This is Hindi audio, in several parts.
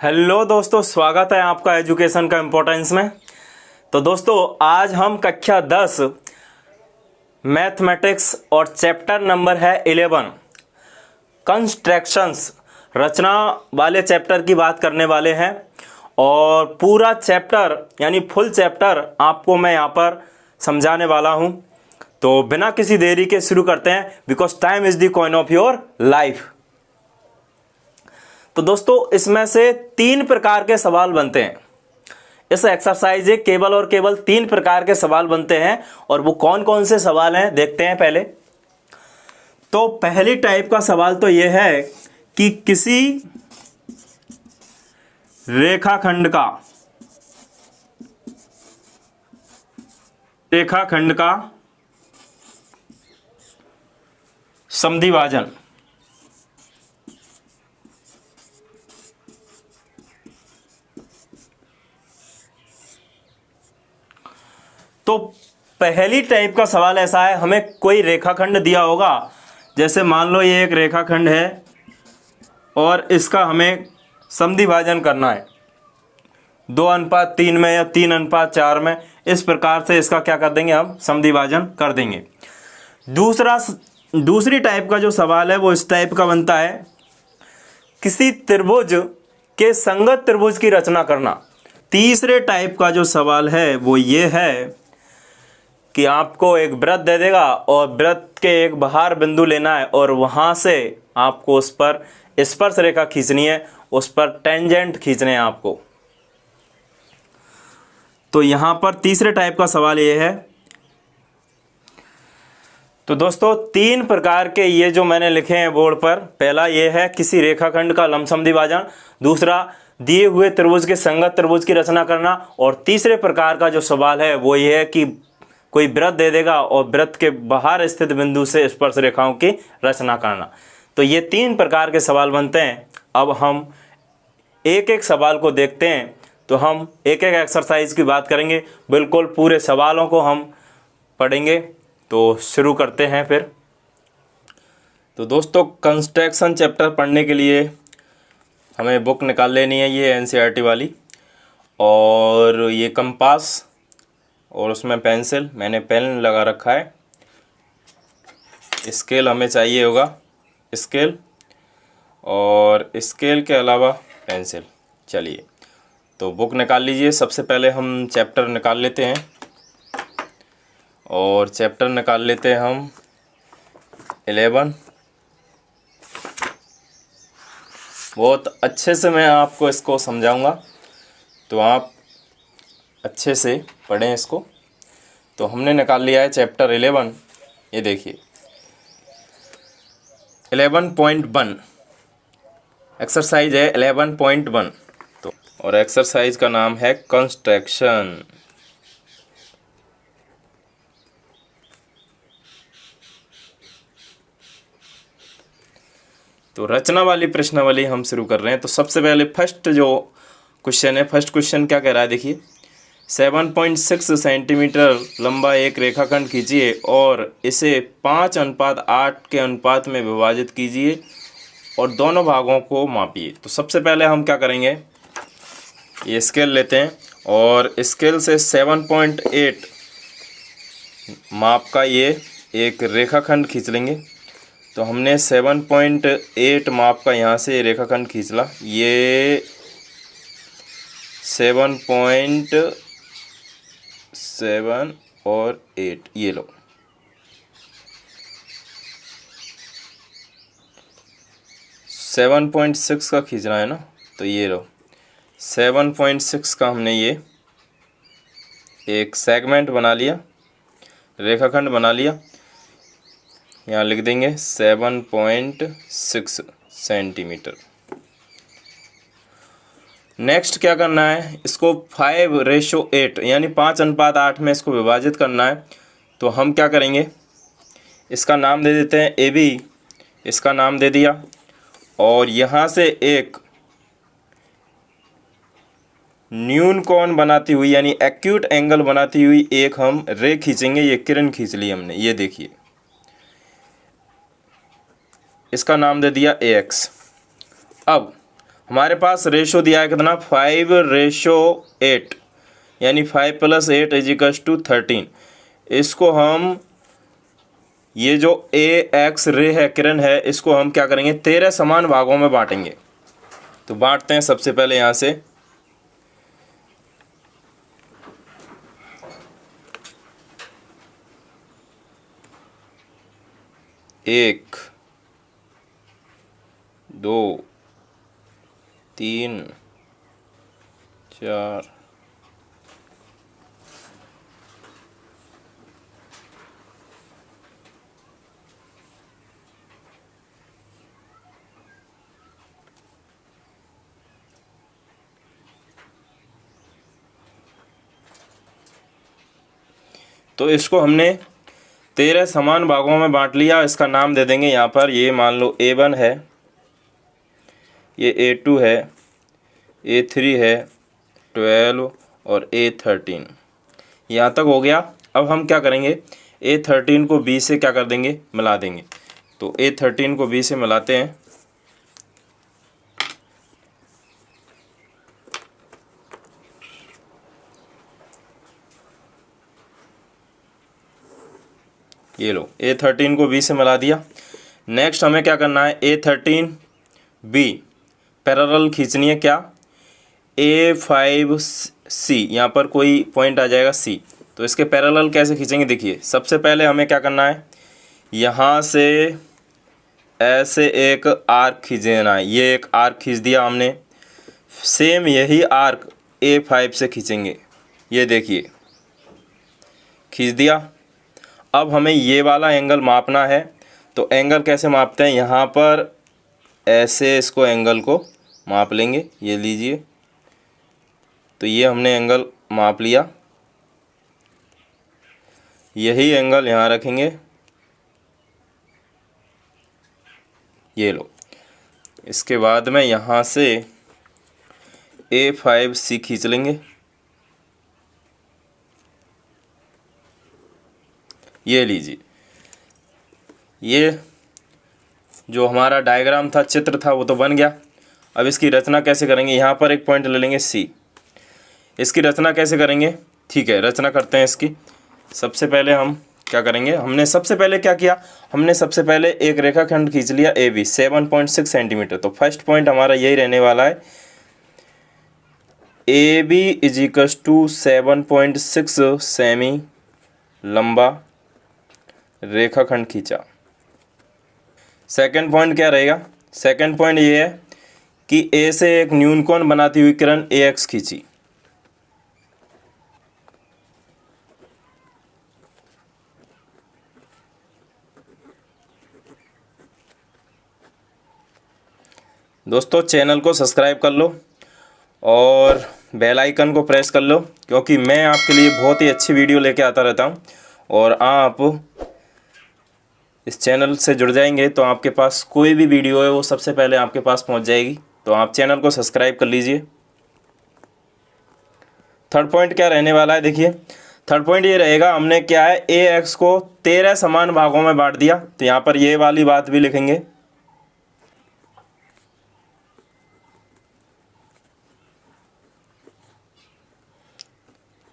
हेलो दोस्तों, स्वागत है आपका एजुकेशन का इम्पोर्टेंस में। तो दोस्तों, आज हम कक्षा 10 मैथमेटिक्स और चैप्टर नंबर है 11 कंस्ट्रक्शंस रचना वाले चैप्टर की बात करने वाले हैं। और पूरा चैप्टर यानी फुल चैप्टर आपको मैं यहाँ पर समझाने वाला हूँ। तो बिना किसी देरी के शुरू करते हैं, because time is the coin of your life. तो दोस्तों, इसमें से 3 प्रकार के सवाल बनते हैं। इस एक्सरसाइज में केवल और केवल 3 प्रकार के सवाल बनते हैं। और वो कौन कौन से सवाल हैं देखते हैं पहले। तो पहली टाइप का सवाल तो यह है कि किसी रेखाखंड का समद्विभाजन तो पहली टाइप का सवाल ऐसा है, हमें कोई रेखाखंड दिया होगा। जैसे मान लो ये एक रेखाखंड है और इसका हमें समद्विभाजन करना है 2:3 में या 3:4 में। इस प्रकार से इसका क्या कर देंगे, हम समद्विभाजन कर देंगे। दूसरी टाइप का जो सवाल है वो इस टाइप का बनता है, किसी त्रिभुज के संगत त्रिभुज की रचना करना। तीसरे टाइप का जो सवाल है वो ये है कि आपको एक वृत्त दे देगा और वृत्त के एक बाहर बिंदु लेना है और वहाँ से आपको उस पर स्पर्श रेखा खींचनी है, उस पर टेंजेंट खींचने हैं आपको। तो यहाँ पर तीसरे टाइप का सवाल ये है। तो दोस्तों, 3 प्रकार के ये जो मैंने लिखे हैं बोर्ड पर, पहला ये है किसी रेखाखंड का लंब समद्विभाजन, दूसरा दिए हुए त्रिभुज के संगत त्रिभुज की रचना करना, और तीसरे प्रकार का जो सवाल है वो ये है कि कोई वृत्त दे देगा और वृत्त के बाहर स्थित बिंदु से स्पर्श रेखाओं की रचना करना। तो ये 3 प्रकार के सवाल बनते हैं। अब हम एक एक सवाल को देखते हैं। तो हम एक एक एक्सरसाइज की बात करेंगे, बिल्कुल पूरे सवालों को हम पढ़ेंगे। तो शुरू करते हैं फिर। तो दोस्तों, कंस्ट्रक्शन चैप्टर पढ़ने के लिए हमें बुक निकाल लेनी है, ये एनसीईआरटी वाली, और ये कंपास और उसमें पेंसिल, मैंने पेन लगा रखा है। स्केल हमें चाहिए होगा, स्केल, और स्केल के अलावा पेंसिल। चलिए, तो बुक निकाल लीजिए। सबसे पहले हम चैप्टर निकाल लेते हैं, और चैप्टर निकाल लेते हैं हम 11। बहुत अच्छे से मैं आपको इसको समझाऊंगा, तो आप अच्छे से पढ़ें इसको। तो हमने निकाल लिया है चैप्टर 11। ये देखिए 11.1 एक्सरसाइज है 11.1। तो और एक्सरसाइज का नाम है कंस्ट्रक्शन। तो रचना वाली प्रश्नावली हम शुरू कर रहे हैं। तो सबसे पहले फर्स्ट जो क्वेश्चन है, फर्स्ट क्वेश्चन क्या कह रहा है, देखिए 7.6 सेंटीमीटर लंबा एक रेखाखंड खींचिए और इसे 5:8 के अनुपात में विभाजित कीजिए और दोनों भागों को मापिए। तो सबसे पहले हम क्या करेंगे, ये स्केल लेते हैं और स्केल से 7.8 माप का ये एक रेखाखंड खींच लेंगे। तो हमने 7.8 माप का यहाँ से रेखाखंड खींच ला। ये 7.7 और 8, ये लो। सेवन 7.6 का खींचना है ना, तो ये लो 7.6 का हमने ये एक सेगमेंट बना लिया, रेखाखंड बना लिया। यहाँ लिख देंगे 7.6 सेंटीमीटर। नेक्स्ट क्या करना है, इसको 5:8 यानी 5:8 में इसको विभाजित करना है। तो हम क्या करेंगे, इसका नाम दे देते हैं AB, इसका नाम दे दिया, और यहाँ से एक न्यून कोण बनाती हुई यानी एक्यूट एंगल बनाती हुई एक हम रे खींचेंगे। ये किरण खींच ली हमने, ये देखिए, इसका नाम दे दिया AX। अब हमारे पास रेशो दिया है कितना 5:8, यानी 5 + 8 = 13। इसको हम ये जो ए एक्स रे है, किरण है, इसको हम क्या करेंगे 13 समान भागों में बांटेंगे। तो बांटते हैं सबसे पहले यहाँ से। एक, 2, 3, 4, तो इसको हमने 13 समान भागों में बांट लिया। इसका नाम दे देंगे यहाँ पर, ये मान लो A1 है, ये A2 है, A3 है, 12 और A13। यहाँ तक हो गया। अब हम क्या करेंगे, A13 को B से क्या कर देंगे, मिला देंगे। तो A13 को B से मिलाते हैं। ये लो, A13 को B से मिला दिया। नेक्स्ट हमें क्या करना है, A13B पैरेलल खींचनी है। क्या, A5C, यहाँ पर कोई पॉइंट आ जाएगा C। तो इसके पैरेलल कैसे खींचेंगे, देखिए सबसे पहले हमें क्या करना है, यहाँ से ऐसे एक आर्क खींच देना है। ये एक आर्क खींच दिया हमने। सेम यही आर्क A5 से खींचेंगे। ये देखिए खींच दिया। अब हमें ये वाला एंगल मापना है। तो एंगल कैसे मापते हैं, यहाँ पर ऐसे इसको एंगल को माप लेंगे। ये लीजिए, तो ये हमने एंगल माप लिया। यही एंगल यहाँ रखेंगे। ये लो, इसके बाद में यहाँ से A5C खींच लेंगे। ये लीजिए, ये जो हमारा डायग्राम था, चित्र था, वो तो बन गया। अब इसकी रचना कैसे करेंगे, यहाँ पर एक पॉइंट ले लेंगे C। इसकी रचना कैसे करेंगे, ठीक है, रचना करते हैं इसकी। सबसे पहले हम क्या करेंगे, हमने सबसे पहले क्या किया, हमने सबसे पहले एक रेखाखंड खींच लिया AB 7.6 सेंटीमीटर। तो फर्स्ट पॉइंट हमारा यही रहने वाला है, AB = 7.6 सेमी लंबा रेखाखंड खींचा। सेकंड पॉइंट क्या रहेगा, सेकंड पॉइंट ये है कि A से एक न्यूनकोण बनाती हुई किरण AX खींची। दोस्तों चैनल को सब्सक्राइब कर लो और बेल आइकन को प्रेस कर लो, क्योंकि मैं आपके लिए बहुत ही अच्छी वीडियो लेके आता रहता हूं। और आप इस चैनल से जुड़ जाएंगे तो आपके पास कोई भी वीडियो है वो सबसे पहले आपके पास पहुंच जाएगी। तो आप चैनल को सब्सक्राइब कर लीजिए। थर्ड पॉइंट क्या रहने वाला है, देखिए थर्ड पॉइंट ये रहेगा, हमने क्या है AX को 13 समान भागों में बांट दिया। तो यहाँ पर ये वाली बात भी लिखेंगे।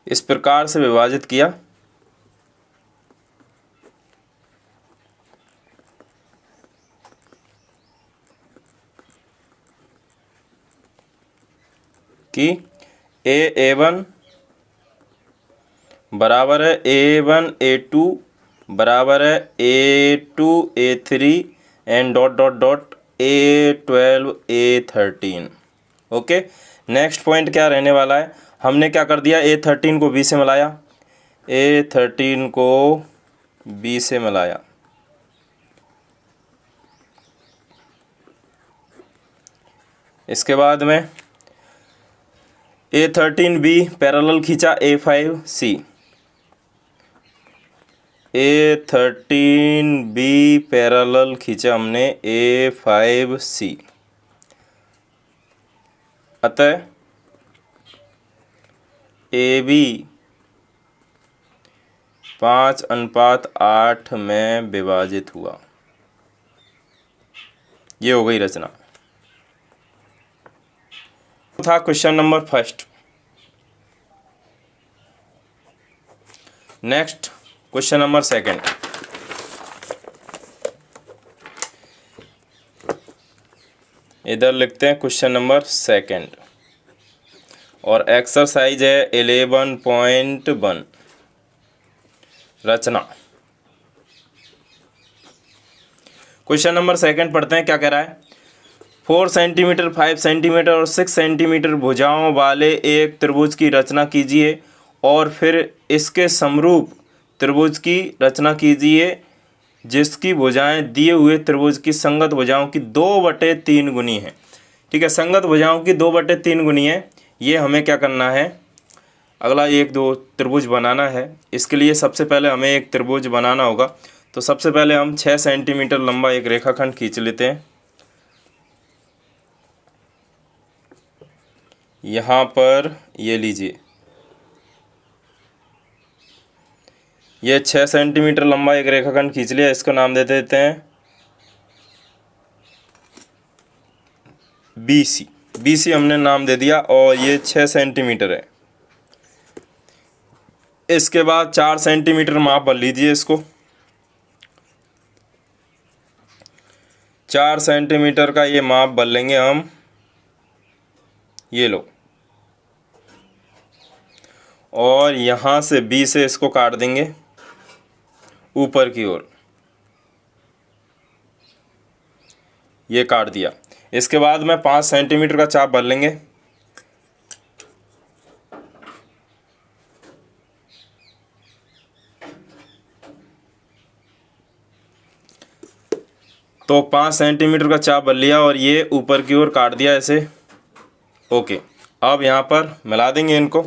इस प्रकार से विभाजित किया कि A1 बराबर है A1 A2 बराबर है A2 A3 and dot dot dot A12 A13। Okay, next point क्या रहने वाला है, हमने क्या कर दिया, A13 को B से मिलाया, A13 को B से मिलाया। इसके बाद में A13B पैरेलल खींचा A5C। A13B पैरेलल खींचा हमने A5C। अतः AB 5:8 में विभाजित हुआ। ये हो गई रचना। था question number first. Next question number second. इधर लिखते हैं क्वेश्चन नंबर सेकंड और एक्सरसाइज है 11.1 रचना। क्वेश्चन नंबर सेकंड पढ़ते हैं, क्या कह रहा है। 4 सेंटीमीटर, 5 सेंटीमीटर और 6 सेंटीमीटर भुजाओं वाले एक त्रिभुज की रचना कीजिए और फिर इसके समरूप त्रिभुज की रचना कीजिए जिसकी भुजाएं दिए हुए त्रिभुज की संगत भुजाओं की 2/3 गुनी है। ठीक है, संगत भुजाओं की 2/3 गुनी है। ये हमें क्या करना है, अगला एक दो त्रिभुज बनाना है। इसके लिए सबसे पहले हमें एक त्रिभुज बनाना होगा। तो सबसे पहले हम 6 सेंटीमीटर लंबा एक रेखाखंड खींच लेते हैं। यहाँ पर ये लीजिए, ये 6 सेंटीमीटर लंबा एक रेखाखंड खींच लिया। इसका नाम दे देते हैं BC। BC हमने नाम दे दिया और ये 6 सेंटीमीटर है। इसके बाद 4 सेंटीमीटर माप भर लीजिए इसको। 4 सेंटीमीटर का ये माप भर लेंगे हम। ये लो, और यहाँ से B से इसको काट देंगे ऊपर की ओर। ये काट दिया। इसके बाद में 5 सेंटीमीटर का चाप भर लेंगे। तो 5 सेंटीमीटर का चाप भर लिया और ये ऊपर की ओर काट दिया ऐसे। ओके, अब यहाँ पर मिला देंगे इनको।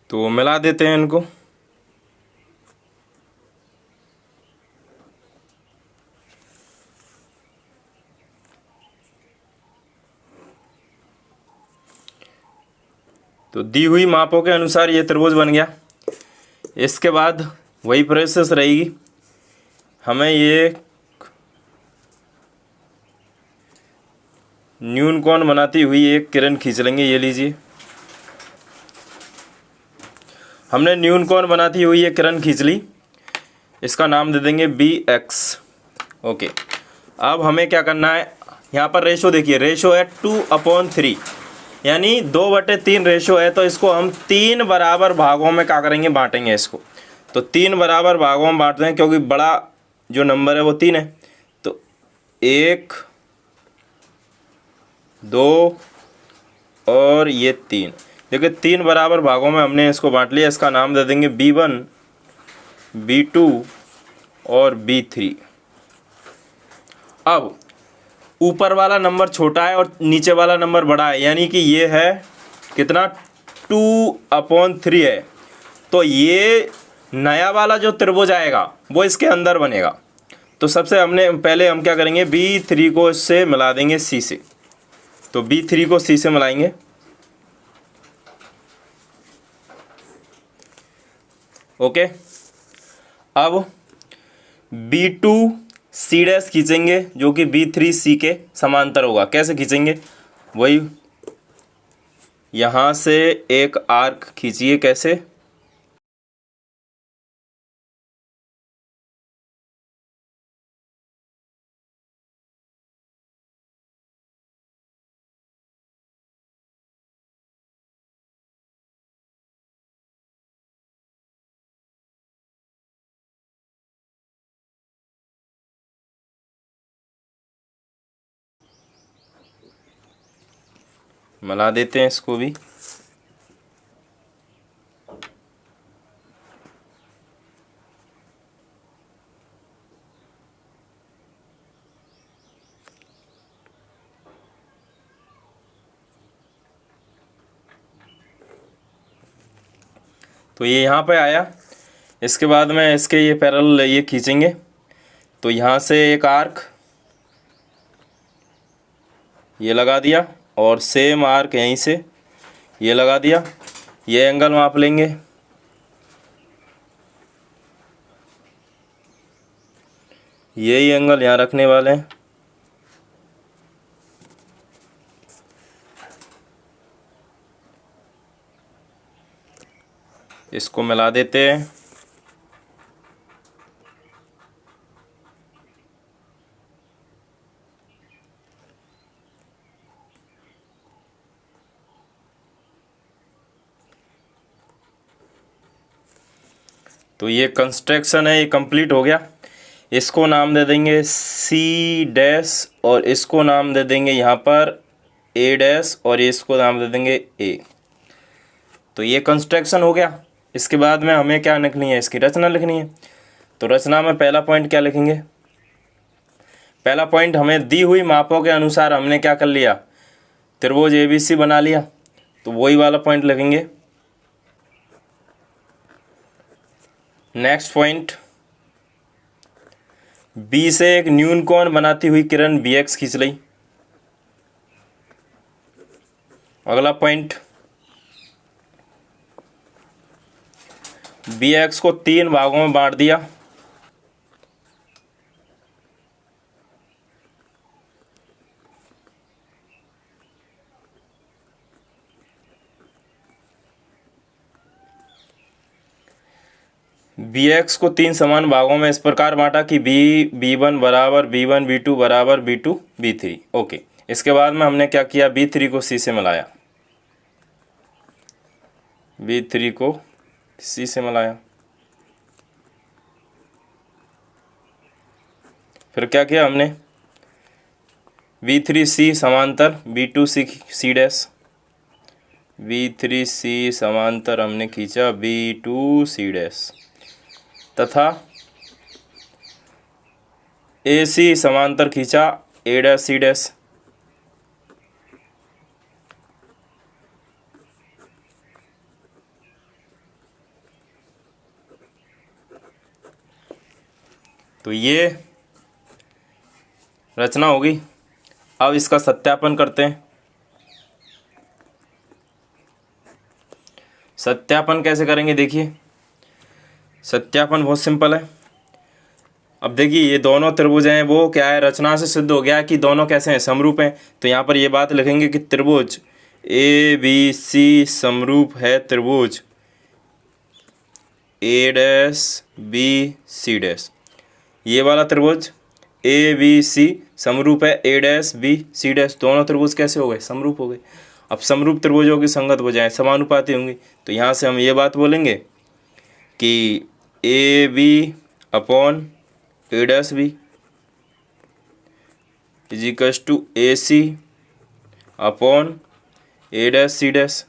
तो मिला देते हैं इनको। तो दी हुई मापों के अनुसार ये त्रिभुज बन गया। इसके बाद वही प्रोसेस रहेगी। हमें ये न्यून कोण बनाती हुई एक किरण खींच लेंगे। ये लीजिए, हमने न्यून कोण बनाती हुई एक किरण खींच ली। इसका नाम दे देंगे BX। ओके, अब हमें क्या करना है, यहाँ पर रेशो देखिए, रेशो है 2/3, यानी 2/3 रेशो है। तो इसको हम 3 बराबर भागों में क्या करेंगे, बांटेंगे इसको। तो 3 बराबर भागों में बांटते हैं क्योंकि बड़ा जो नंबर है वो 3 है। तो 1 2 और ये 3, देखिए 3 बराबर भागों में हमने इसको बांट लिया। इसका नाम दे देंगे B1, B2 और B3। अब ऊपर वाला नंबर छोटा है और नीचे वाला नंबर बड़ा है, यानी कि ये है कितना, 2/3 है। तो ये नया वाला जो त्रिभुज आएगा वो इसके अंदर बनेगा। तो सबसे पहले हम क्या करेंगे, B3 को इससे मिला देंगे C से। तो B3 को C से मिलाएंगे। ओके, अब B2 C' खींचेंगे जो कि B3 C के समांतर होगा। कैसे खींचेंगे, वही यहाँ से एक आर्क खींचिए। कैसे, मिला देते हैं इसको भी। तो ये यहाँ पे आया। इसके बाद में इसके ये पैरेलल ये खींचेंगे। तो यहाँ से एक आर्क ये लगा दिया और सेम आर्क यहीं से ये लगा दिया। ये एंगल माप लेंगे। यही एंगल यहाँ रखने वाले हैं। इसको मिला देते हैं। तो ये कंस्ट्रक्शन है, ये कंप्लीट हो गया। इसको नाम दे देंगे सी डैश और इसको नाम दे देंगे यहाँ पर ए डैश और इसको नाम दे देंगे ए। तो ये कंस्ट्रक्शन हो गया। इसके बाद में हमें क्या लिखनी है, इसकी रचना लिखनी है। तो रचना में पहला पॉइंट क्या लिखेंगे, पहला पॉइंट हमें दी हुई मापों के अनुसार हमने क्या कर लिया, त्रिभुज ABC बना लिया। तो वही वाला पॉइंट लिखेंगे। नेक्स्ट पॉइंट, बी से एक न्यून कोण बनाती हुई किरण BX खींच ली। अगला पॉइंट, BX को 3 भागों में बांट दिया। BX को 3 समान भागों में इस प्रकार बांटा कि B1 बराबर B1 B2 बराबर B2 B3। ओके, इसके बाद में हमने क्या किया, B3 को C से मिलाया, B3 को C से मिलाया। फिर क्या किया हमने, B3C समांतर B2C डैश, B3C समांतर हमने खींचा B2C डैश तथा AC समांतर खींचा A डैश C डैश। तो ये रचना होगी। अब इसका सत्यापन करते हैं। सत्यापन कैसे करेंगे, देखिए सत्यापन बहुत सिंपल है। अब देखिए ये दोनों त्रिभुज हैं, वो क्या है, रचना से सिद्ध हो गया कि दोनों कैसे हैं, समरूप हैं। तो यहाँ पर ये बात लिखेंगे कि त्रिभुज ABC समरूप है त्रिभुज A dash B C dash. ये वाला त्रिभुज ABC समरूप है A dash B C dash. दोनों त्रिभुज कैसे हो गए, समरूप हो गए। अब समरूप त्रिभुजों की संगत भुजाएं समानुपाती होंगी। तो यहाँ से हम ये बात बोलेंगे कि AB upon A dash B is equals to AC upon A dash C dash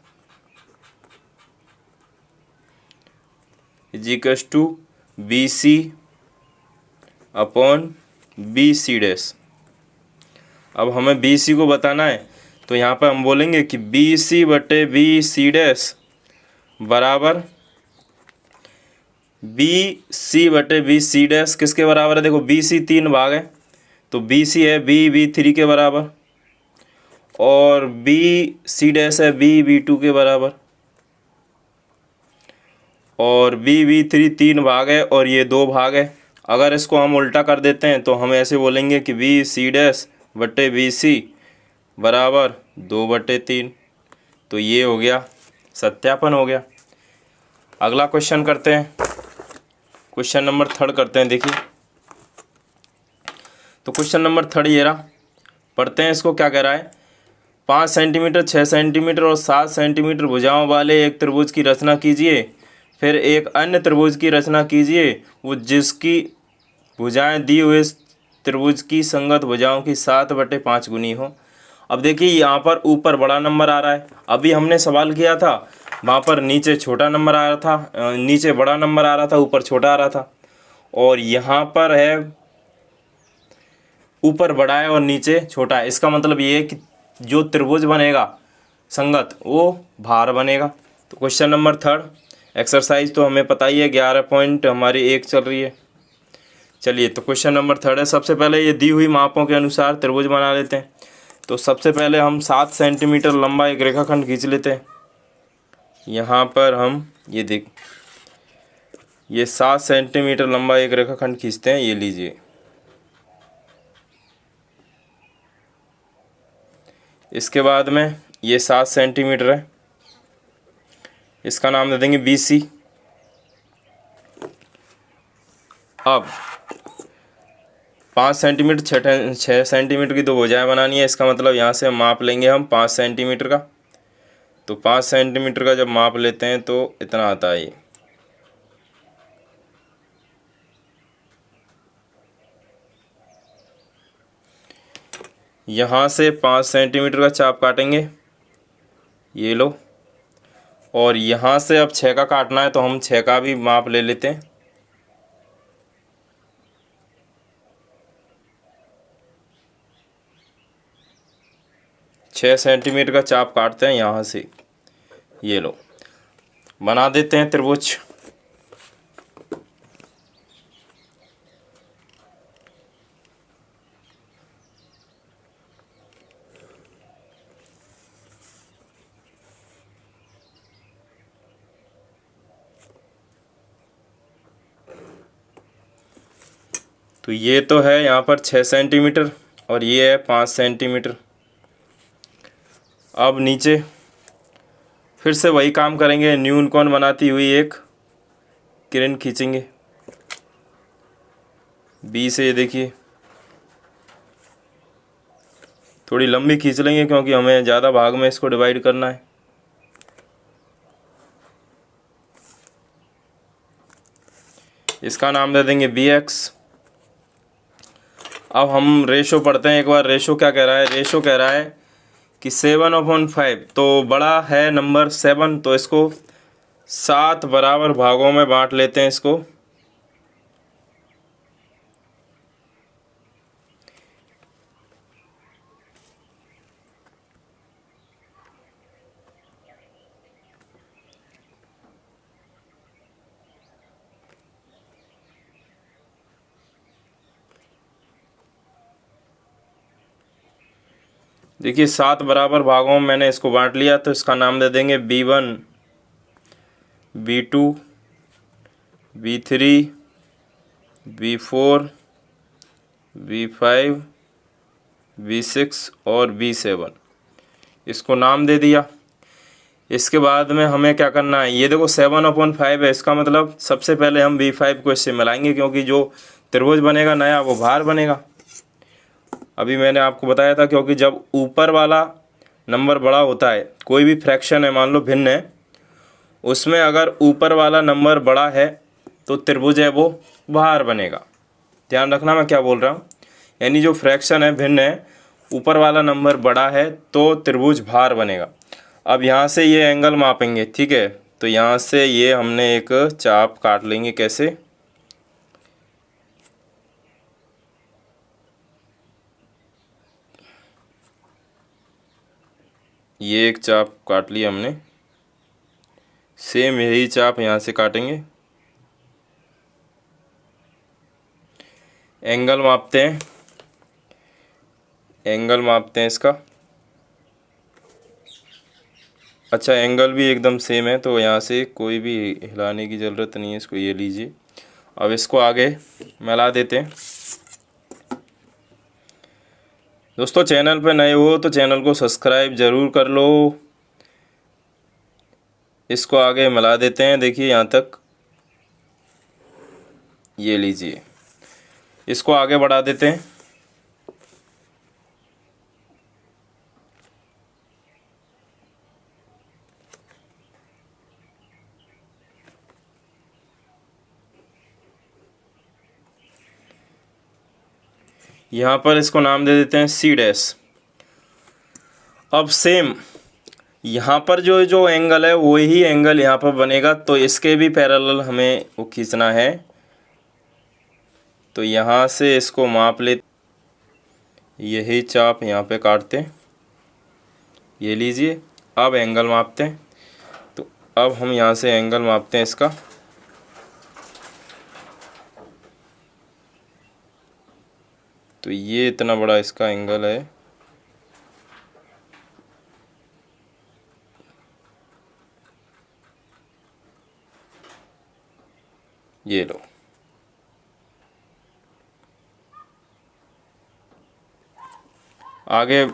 is equals to BC upon BC dash. अब हमें BC को बताना है, तो यहाँ पर हम बोलेंगे कि BC बटे BC डैश बराबर BC बटे BC डैश किसके बराबर है, देखो BC 3 भाग है, तो BC है B3 के बराबर और BC डैश है B2 के बराबर और B3 3 भाग है और ये 2 भाग है। अगर इसको हम उल्टा कर देते हैं तो हम ऐसे बोलेंगे कि BC डैश बटे BC बराबर 2/3। तो ये हो गया, सत्यापन हो गया। अगला क्वेश्चन करते हैं, क्वेश्चन नंबर 3 करते हैं। देखिए तो क्वेश्चन नंबर 3 ये रहा, पढ़ते हैं इसको। क्या कह रहा है, 5 सेंटीमीटर 6 सेंटीमीटर और 7 सेंटीमीटर भुजाओं वाले एक त्रिभुज की रचना कीजिए। फिर एक अन्य त्रिभुज की रचना कीजिए वो जिसकी भुजाएं दी हुए त्रिभुज की संगत भुजाओं की 7/5 गुनी हो। अब देखिए यहाँ पर ऊपर बड़ा नंबर आ रहा है, अभी हमने सवाल किया था वहाँ पर नीचे छोटा नंबर आ रहा था, नीचे बड़ा नंबर आ रहा था, ऊपर छोटा आ रहा था। और यहाँ पर है ऊपर बड़ा है और नीचे छोटा है। इसका मतलब ये है कि जो त्रिभुज बनेगा संगत वो भार बनेगा। तो क्वेश्चन नंबर 3 एक्सरसाइज तो हमें पता ही है, 11 पॉइंट हमारी 1 चल रही है। चलिए तो क्वेश्चन नंबर 3 है। सबसे पहले ये दी हुई मापों के अनुसार त्रिभुज बना लेते हैं। तो सबसे पहले हम 7 सेंटीमीटर लंबा एक रेखाखंड खींच लेते हैं। यहाँ पर हम ये 7 सेंटीमीटर लंबा एक रेखाखंड खींचते हैं। ये लीजिए, इसके बाद में ये 7 सेंटीमीटर है, इसका नाम दे देंगे BC। अब 5 सेंटीमीटर 6 सेंटीमीटर की दो भुजाएं बनानी है। इसका मतलब यहाँ से माप लेंगे हम 5 सेंटीमीटर का। तो 5 सेंटीमीटर का जब माप लेते हैं तो इतना आता है ये। यहाँ से 5 सेंटीमीटर का चाप काटेंगे, ये लो। और यहाँ से अब 6 का काटना है तो हम 6 का भी माप ले लेते हैं। छः सेंटीमीटर का चाप काटते हैं यहाँ से, ये लो। बना देते हैं त्रिभुज। तो ये तो है यहाँ पर 6 सेंटीमीटर और ये है 5 सेंटीमीटर। अब नीचे फिर से वही काम करेंगे, न्यून कोण बनाती हुई एक किरण खींचेंगे बी से। ये देखिए थोड़ी लंबी खींच लेंगे क्योंकि हमें ज़्यादा भाग में इसको डिवाइड करना है। इसका नाम दे देंगे BX। अब हम रेशो पढ़ते हैं एक बार। रेशो क्या कह रहा है? रेशो कह रहा है कि 7/5। तो बड़ा है नंबर 7, तो इसको 7 बराबर भागों में बांट लेते हैं इसको। देखिए 7 बराबर भागों में मैंने इसको बांट लिया, तो इसका नाम दे देंगे B1, B2, B3, B4, B5, B6 और B7। इसको नाम दे दिया। इसके बाद में हमें क्या करना है? ये देखो 7/5 है, इसका मतलब सबसे पहले हम B5 को इससे मिलाएंगे क्योंकि जो त्रिभुज बनेगा नया वो भार बनेगा। अभी मैंने आपको बताया था क्योंकि जब ऊपर वाला नंबर बड़ा होता है, कोई भी फ्रैक्शन है मान लो भिन्न है, उसमें अगर ऊपर वाला नंबर बड़ा है तो त्रिभुज है वो भार बनेगा। ध्यान रखना मैं क्या बोल रहा हूँ। यानी जो फ्रैक्शन है भिन्न है, ऊपर वाला नंबर बड़ा है तो त्रिभुज भार बनेगा। अब यहाँ से ये एंगल मापेंगे, ठीक है। तो यहाँ से ये हमने एक चाप काट लेंगे। कैसे? ये एक चाप काट लिया हमने। सेम यही चाप यहाँ से काटेंगे। एंगल मापते हैं, एंगल मापते हैं इसका। अच्छा एंगल भी एकदम सेम है तो यहाँ से कोई भी हिलाने की ज़रूरत नहीं है इसको। ये लीजिए। अब इसको आगे मिला देते हैं। दोस्तों चैनल पे नए हो तो चैनल को सब्सक्राइब ज़रूर कर लो। इसको आगे मिला देते हैं। देखिए यहाँ तक, ये लीजिए। इसको आगे बढ़ा देते हैं। यहाँ पर इसको नाम दे देते हैं C'। अब सेम यहाँ पर जो जो एंगल है वही एंगल यहाँ पर बनेगा, तो इसके भी पैरेलल हमें वो खींचना है। तो यहाँ से इसको माप ले, यही चाप यहाँ पे काटते हैं। ये लीजिए। अब एंगल मापते हैं। तो अब हम यहाँ से एंगल मापते हैं इसका। तो ये इतना बड़ा इसका एंगल है। ये लो। आगे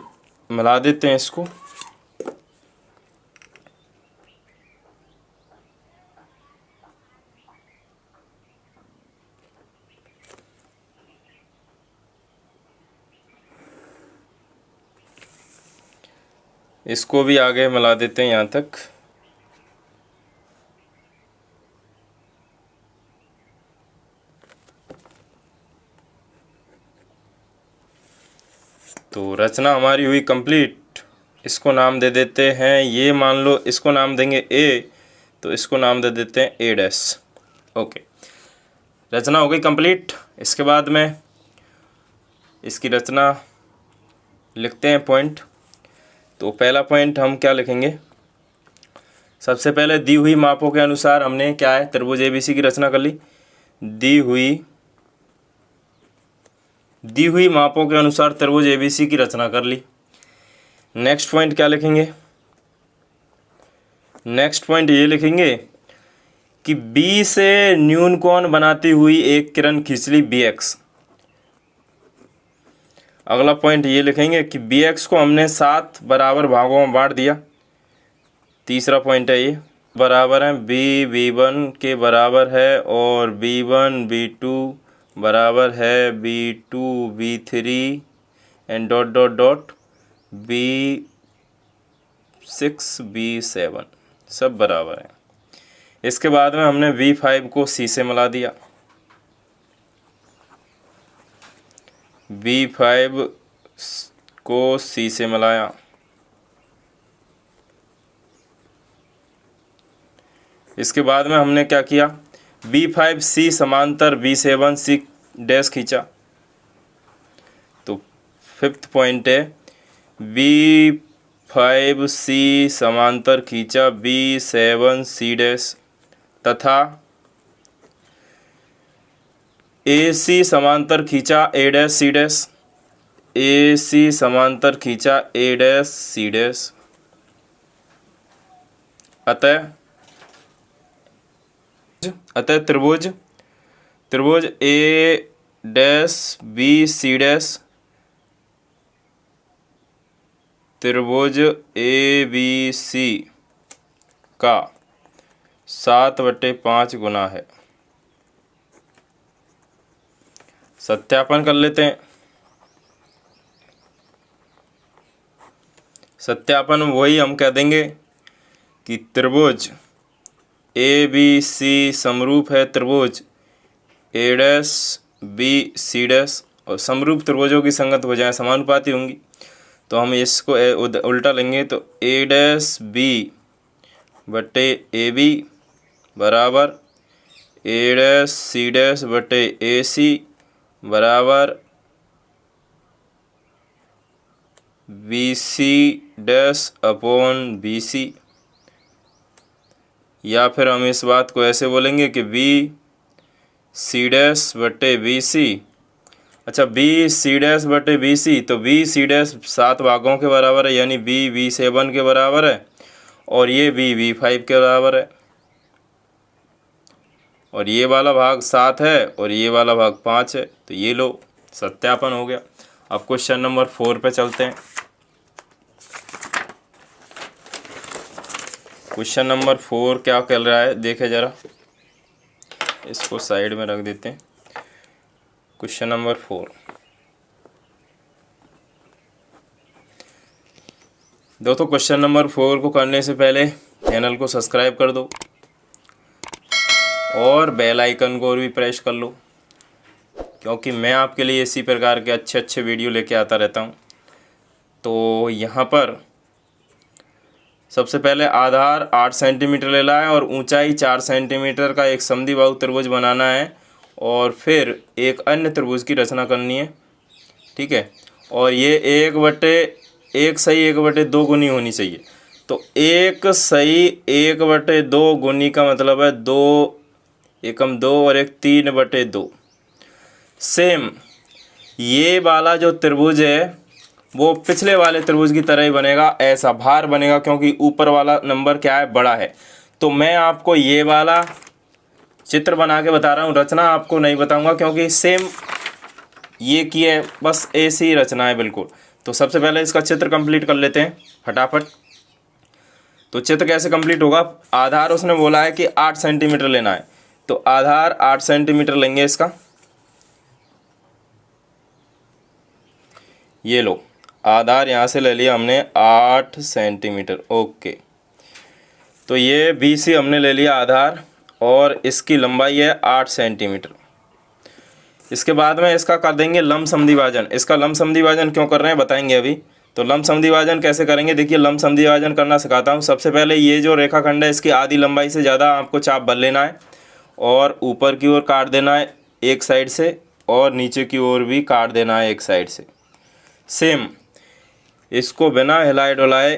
मिला देते हैं इसको। इसको भी आगे मिला देते हैं यहाँ तक। तो रचना हमारी हुई कंप्लीट। इसको नाम दे देते हैं, ये मान लो इसको नाम देंगे ए, तो इसको नाम दे देते हैं ए डैश। ओके, रचना हो गई कंप्लीट। इसके बाद में इसकी रचना लिखते हैं पॉइंट। तो पहला पॉइंट हम क्या लिखेंगे, सबसे पहले दी हुई मापों के अनुसार हमने क्या है त्रिभुज एबीसी की रचना कर ली। दी हुई मापों के अनुसार त्रिभुज एबीसी की रचना कर ली। नेक्स्ट पॉइंट क्या लिखेंगे, नेक्स्ट पॉइंट ये लिखेंगे कि बी से न्यून कोण बनाती हुई एक किरण खींच ली बी एक्स। अगला पॉइंट ये लिखेंगे कि बी एक्स को हमने 7 बराबर भागों में बांट दिया। तीसरा पॉइंट है ये बराबर है बी वी1 के बराबर है और वी1 वी2 बराबर है V2 V3 and dot dot dot वी6 वी7 सब बराबर है। इसके बाद में हमने V5 को C से मिला दिया। V5 को C से मिलाया। इसके बाद में हमने क्या किया, V5C समांतर V7 C डैश खींचा। तो फिफ्थ पॉइंट है V5C समांतर खींचा V7 C डैश तथा AC समांतर खींचा A dash C dash. AC समांतर खींचा A डैश C डैश। अतः त्रिभुज A dash B C dash त्रिभुज ABC का 7/5 गुना है। सत्यापन कर लेते हैं। सत्यापन वही हम कह देंगे कि त्रिभुज ABC समरूप है त्रिभुज A dash B C dash, और समरूप त्रिभुजों की संगत भुजाएं समानुपाती होंगी। तो हम इसको उल्टा लेंगे तो A डैश B बटे AB बराबर A डैश C डैश बटे AC बराबर BC डैश अपॉन BC। या फिर हम इस बात को ऐसे बोलेंगे कि BC डैश बटे BC, अच्छा BC डैश बटे BC, तो BC डैश 7 भागों के बराबर है, यानी B V7 के बराबर है और ये B V5 के बराबर है, और ये वाला भाग 7 है और ये वाला भाग 5 है। तो ये लो सत्यापन हो गया। अब क्वेश्चन नंबर 4 पे चलते हैं। क्वेश्चन नंबर 4 क्या कर रहा है देखे ज़रा, इसको साइड में रख देते हैं। क्वेश्चन नंबर 4, दोस्तों क्वेश्चन नंबर 4 को करने से पहले चैनल को सब्सक्राइब कर दो और बेल आइकन को भी प्रेस कर लो, क्योंकि मैं आपके लिए इसी प्रकार के अच्छे अच्छे वीडियो लेके आता रहता हूँ। तो यहाँ पर सबसे पहले आधार 8 सेंटीमीटर लेना है और ऊंचाई 4 सेंटीमीटर का एक समद्विबाहु त्रिभुज बनाना है, और फिर एक अन्य त्रिभुज की रचना करनी है, ठीक है। और ये 1/1 गुनी होनी चाहिए। तो 1/1 गुनी का मतलब है 2 एकम 2 और 1 3/2। सेम ये वाला जो त्रिभुज है वो पिछले वाले त्रिभुज की तरह ही बनेगा, ऐसा भार बनेगा, क्योंकि ऊपर वाला नंबर क्या है बड़ा है। तो मैं आपको ये वाला चित्र बना के बता रहा हूँ, रचना आपको नहीं बताऊंगा क्योंकि सेम ये की है, बस ऐसी रचना है बिल्कुल। तो सबसे पहले इसका चित्र कंप्लीट कर लेते हैं फटाफट। तो चित्र कैसे कंप्लीट होगा, आधार उसने बोला है कि 8 सेंटीमीटर लेना है, तो आधार 8 सेंटीमीटर लेंगे इसका। ये लो आधार यहाँ से ले लिया हमने 8 सेंटीमीटर। ओके, तो ये BC हमने ले लिया आधार और इसकी लंबाई है 8 सेंटीमीटर। इसके बाद में इसका कर देंगे लमसम विभाजन। इसका लमसम विभाजन क्यों कर रहे हैं बताएंगे अभी। तो लमसम विभाजन कैसे करेंगे, देखिए लमसम विभाजन करना सिखाता हूँ। सबसे पहले ये जो रेखाखंड है इसकी आधी लंबाई से ज़्यादा आपको चाप भर लेना है और ऊपर की ओर काट देना है एक साइड से और नीचे की ओर भी काट देना है एक साइड से। सेम इसको बिना हिलाए डुलाए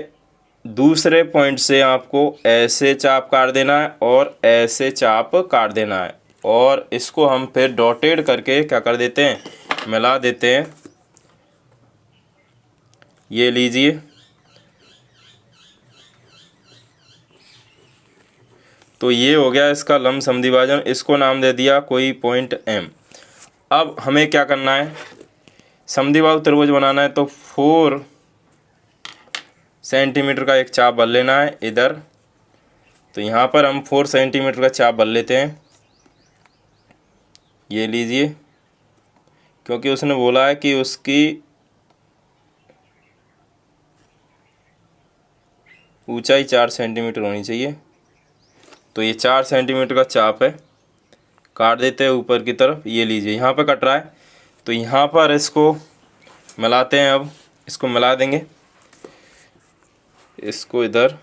दूसरे पॉइंट से आपको ऐसे चाप काट देना है और ऐसे चाप काट देना है और इसको हम फिर डॉटेड करके क्या कर देते हैं, मिला देते हैं। ये लीजिए, तो ये हो गया इसका लमसम विभाजन। इसको नाम दे दिया कोई पॉइंट M। अब हमें क्या करना है, समद्विबाहु त्रिभुज बनाना है तो 4 सेंटीमीटर का एक चाप भर लेना है इधर। तो यहाँ पर हम 4 सेंटीमीटर का चाप भर लेते हैं। ये लीजिए, क्योंकि उसने बोला है कि उसकी ऊंचाई 4 सेंटीमीटर होनी चाहिए। तो ये 4 सेंटीमीटर का चाप है, काट देते हैं ऊपर की तरफ। ये लीजिए, यहाँ पर कट रहा है तो यहाँ पर इसको मिलाते हैं। अब इसको मिला देंगे, इसको इधर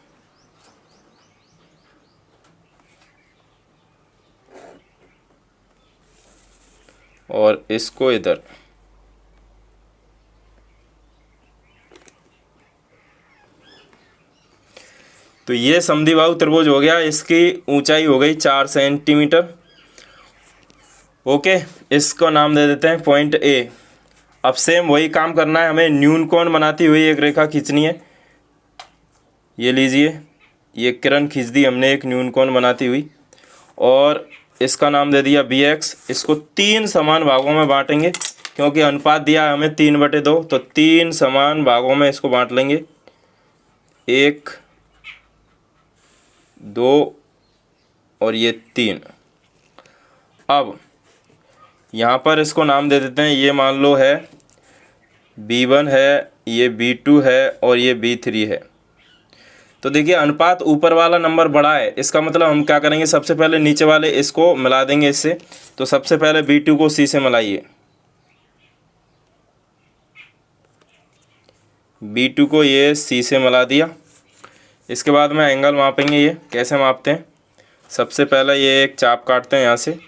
और इसको इधर। तो ये समद्विबाहु त्रिभुज हो गया, इसकी ऊंचाई हो गई 4 सेंटीमीटर। ओके, इसको नाम दे देते हैं पॉइंट A। अब सेम वही काम करना है, हमें न्यून कोण बनाती हुई एक रेखा खींचनी है। ये लीजिए, ये किरण खींच दी हमने एक न्यून कोण बनाती हुई और इसका नाम दे दिया BX। इसको 3 समान भागों में बांटेंगे क्योंकि अनुपात दिया है हमें 3/2। तो 3 समान भागों में इसको बांट लेंगे, 1 2 और ये 3। अब यहाँ पर इसको नाम दे देते हैं, ये मान लो है B1 है, ये B2 है और ये B3 है। तो देखिए अनुपात ऊपर वाला नंबर बड़ा है, इसका मतलब हम क्या करेंगे, सबसे पहले नीचे वाले इसको मिला देंगे इससे। तो सबसे पहले B2 को C से मिलाइए, B2 को ये C से मिला दिया। इसके बाद में एंगल मापेंगे। ये कैसे मापते हैं, सबसे पहले ये एक चाप काटते हैं यहाँ से,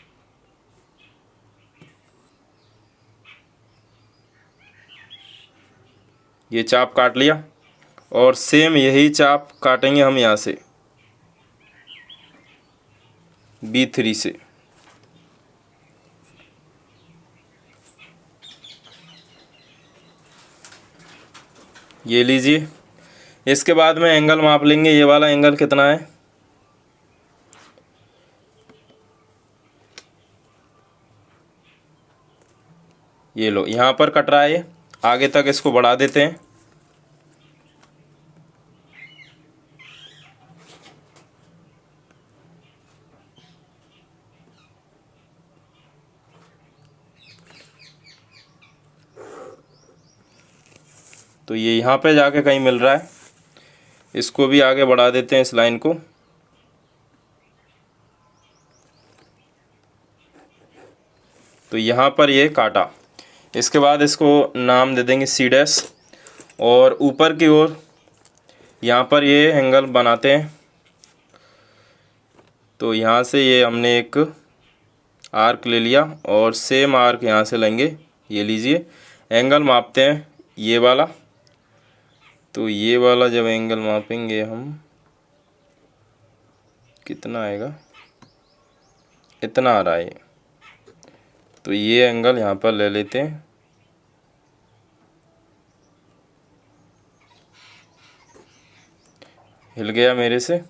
ये चाप काट लिया और सेम यही चाप काटेंगे हम यहाँ से B3 से। ये लीजिए, इसके बाद में एंगल माप लेंगे। ये वाला एंगल कितना है, ये लो, यहाँ पर कट रहा है ये, आगे तक इसको बढ़ा देते हैं। तो ये यहाँ पे जाके कहीं मिल रहा है, इसको भी आगे बढ़ा देते हैं इस लाइन को। तो यहाँ पर ये काटा। इसके बाद इसको नाम दे देंगे C' और ऊपर की ओर यहाँ पर ये एंगल बनाते हैं। तो यहाँ से ये हमने एक आर्क ले लिया और सेम आर्क यहाँ से लेंगे। ये लीजिए, एंगल मापते हैं ये वाला। तो ये वाला जब एंगल मापेंगे हम, कितना आएगा, इतना आ रहा है। तो ये एंगल यहाँ पर ले लेते हैं। हिल गया मेरे से,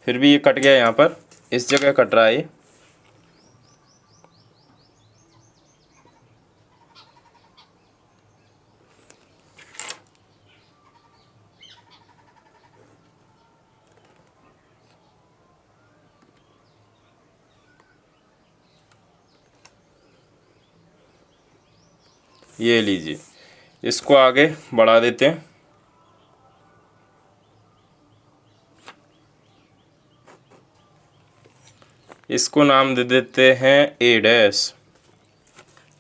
फिर भी ये कट गया, यहाँ पर इस जगह कट रहा है ये। ये लीजिए, इसको आगे बढ़ा देते हैं। इसको नाम दे देते हैं ए डैश।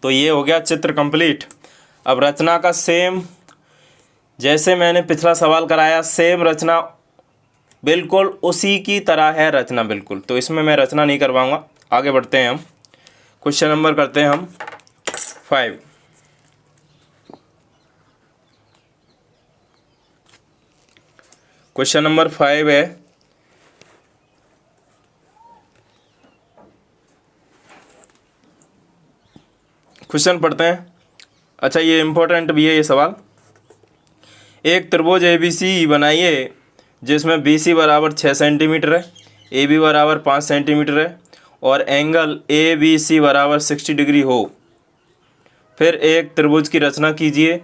तो ये हो गया चित्र कंप्लीट। अब रचना का सेम, जैसे मैंने पिछला सवाल कराया सेम रचना बिल्कुल उसी की तरह है रचना बिल्कुल। तो इसमें मैं रचना नहीं करवाऊंगा। आगे बढ़ते हैं हम, क्वेश्चन नंबर करते हैं हम 5। क्वेश्चन नंबर 5 है, क्वेश्चन पढ़ते हैं। अच्छा, ये इम्पोर्टेंट भी है ये सवाल। एक त्रिभुज ABC बनाइए जिसमें BC बराबर 6 सेंटीमीटर है, AB बराबर 5 सेंटीमीटर है और एंगल ABC बराबर 60 डिग्री हो। फिर एक त्रिभुज की रचना कीजिए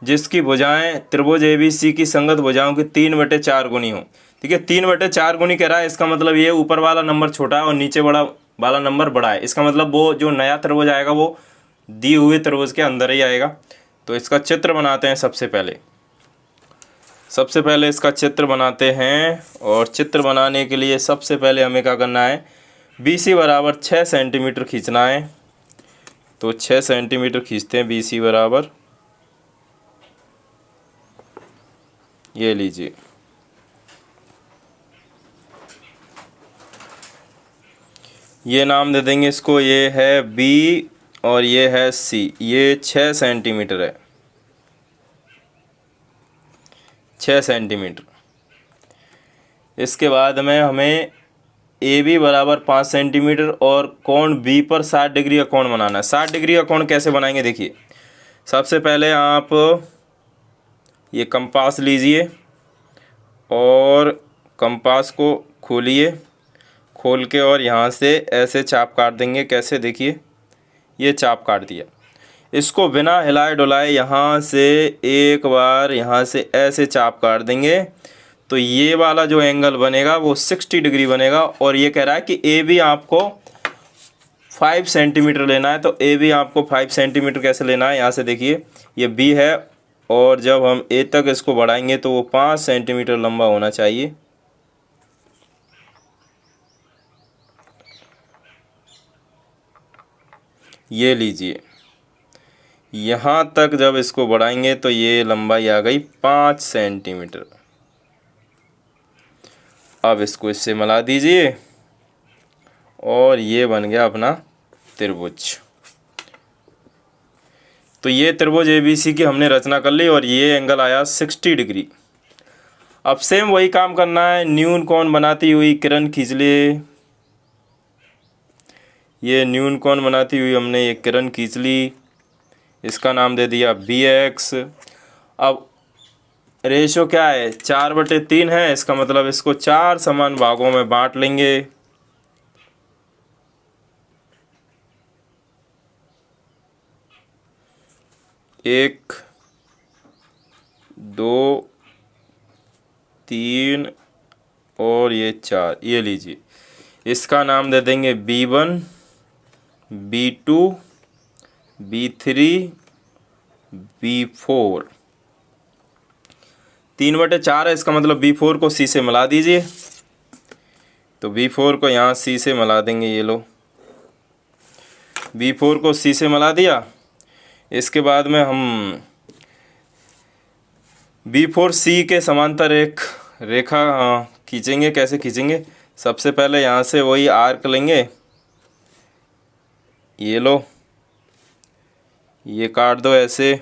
जिसकी भुजाएं त्रिभुज ABC की संगत भुजाओं की 3/4 गुनी हो। ठीक है, 3/4 गुनी कह रहा है, इसका मतलब ये ऊपर वाला नंबर छोटा है और नीचे वाला नंबर बड़ा है। इसका मतलब वो जो नया त्रिभुज आएगा वो दी हुए त्रिभुज के अंदर ही आएगा। तो इसका चित्र बनाते हैं। सबसे पहले इसका चित्र बनाते हैं। और चित्र बनाने के लिए सबसे पहले हमें क्या करना है, BC बराबर 6 सेंटीमीटर खींचना है। तो 6 सेंटीमीटर खींचते हैं BC बराबर, ये लीजिए। ये नाम दे देंगे इसको, ये है B और ये है C। ये 6 सेंटीमीटर है, 6 सेंटीमीटर। इसके बाद में हमें AB बराबर 5 सेंटीमीटर और कोण B पर 60 डिग्री का कोण बनाना है। 60 डिग्री का कोण कैसे बनाएंगे, देखिए। सबसे पहले आप ये कंपास लीजिए और कंपास को खोलिए, खोल के और यहाँ से ऐसे चाप काट देंगे। कैसे, देखिए ये चाप काट दिया। इसको बिना हिलाए डुलाए यहाँ से एक बार यहाँ से ऐसे चाप काट देंगे तो ये वाला जो एंगल बनेगा वो 60 डिग्री बनेगा। और ये कह रहा है कि AB आपको 5 सेंटीमीटर लेना है। तो AB आपको 5 सेंटीमीटर कैसे लेना है, यहाँ से देखिए ये B है और जब हम A तक इसको बढ़ाएंगे तो वो 5 सेंटीमीटर लंबा होना चाहिए। ये लीजिए, यहाँ तक जब इसको बढ़ाएंगे तो ये लंबाई आ गई 5 सेंटीमीटर। अब इसको इससे मिला दीजिए और ये बन गया अपना त्रिभुज। तो ये त्रिभुज ABC की हमने रचना कर ली और ये एंगल आया 60 डिग्री। अब सेम वही काम करना है, न्यून कोण बनाती हुई किरण खींच लिए। ये न्यून कोण बनाती हुई हमने ये किरण खींच ली, इसका नाम दे दिया BX। अब रेशो क्या है, 4/3 है। इसका मतलब इसको 4 समान भागों में बांट लेंगे। एक, 2, 3 और ये 4। ये लीजिए, इसका नाम दे देंगे B1, B2, B3, B4। 3/4 है, इसका मतलब B4 को C से मिला दीजिए। तो B4 को यहाँ C से मिला देंगे। ये लो, B4 को C से मिला दिया। इसके बाद में हम B4C के समांतर एक रेखा खींचेंगे। कैसे खींचेंगे, सबसे पहले यहाँ से वही आर्क लेंगे। ये लो, ये काट दो ऐसे।